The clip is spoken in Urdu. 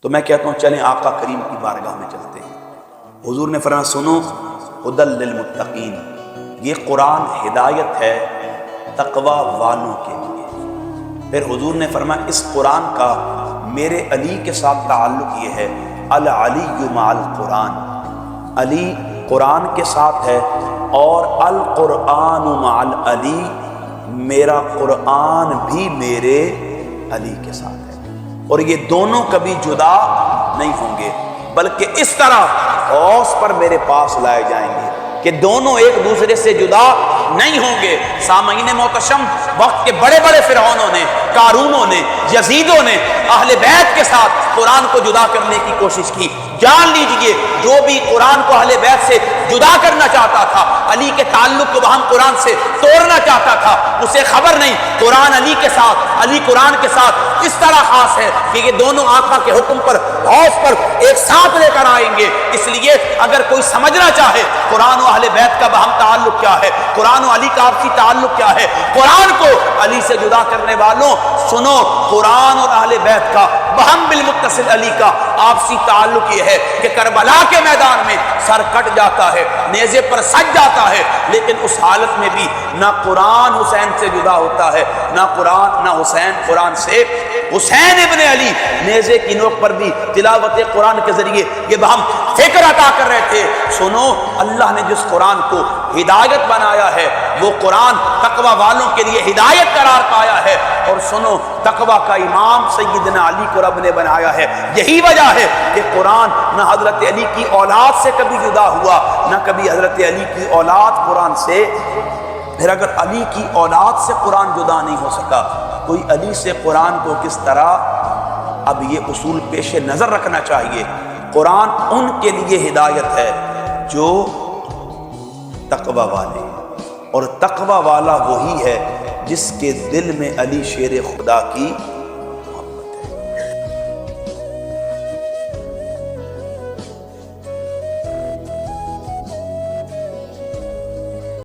تو میں کہتا ہوں چلیں آقا کریم کی بارگاہ میں چلتے ہیں۔ حضور نے فرمایا سنو ہدی للمتقین، یہ قرآن ہدایت ہے تقوی والوں کے لیے۔ پھر حضور نے فرمایا اس قرآن کا میرے علی کے ساتھ تعلق یہ ہے، العلی مع القرآن، علی قرآن کے ساتھ ہے، اور القرآن مع العلی، میرا قرآن بھی میرے علی کے ساتھ ہے، اور یہ دونوں کبھی جدا نہیں ہوں گے، بلکہ اس طرح غوث پر میرے پاس لائے جائیں گے کہ دونوں ایک دوسرے سے جدا نہیں ہوں گے۔ سامعین محتشم، وقت کے بڑے بڑے فرعونوں نے، قارونوں نے، یزیدوں نے اہل بیت کے ساتھ قرآن کو جدا کرنے کی کوشش کی۔ جان لیجئے جو بھی قرآن کو اہل بیت سے جدا کرنا چاہتا تھا، علی کے تعلق کو وہاں قرآن سے توڑنا چاہتا تھا، اسے خبر نہیں قرآن علی کے ساتھ، علی قرآن کے ساتھ اس طرح خاص ہے کہ یہ دونوں آقا کے حکم پر غوث پر ایک ساتھ لے کر آئیں گے۔ اس لیے اگر کوئی سمجھنا چاہے قرآن و اہل بیت کا باہم تعلق کیا ہے، قرآن و علی کا آپسی تعلق کیا ہے، قرآن کو علی سے جدا کرنے والوں سنو، قرآن اور اہل بیت کا باہم بالمتصل علی کا آپسی تعلق یہ ہے کہ کربلا کے میدان میں سر کٹ جاتا ہے، نیزے پر سج جاتا ہے، لیکن اس حالت میں بھی نہ قرآن حسین سے جدا ہوتا ہے، نہ حسین قرآن سے۔ حسین ابن علی نیزے کی نوک پر بھی تلاوت قرآن کے ذریعے یہ بہم فکر عطا کر رہے تھے۔ سنو، اللہ نے جس قرآن کو ہدایت بنایا ہے وہ قرآن تقوی والوں کے لیے ہدایت قرار پایا ہے، اور سنو تقوی کا امام سیدنا علی کو رب نے بنایا ہے۔ یہی وجہ ہے کہ قرآن نہ حضرت علی کی اولاد سے کبھی جدا ہوا، نہ کبھی حضرت علی کی اولاد قرآن سے۔ پھر اگر علی کی اولاد سے قرآن جدا نہیں ہو سکا، کوئی علی سے قرآن کو کس طرح؟ اب یہ اصول پیش نظر رکھنا چاہیے، قرآن ان کے لیے ہدایت ہے جو تقوی والے ہیں، اور تقوی والا وہی ہے جس کے دل میں علی شیر خدا کی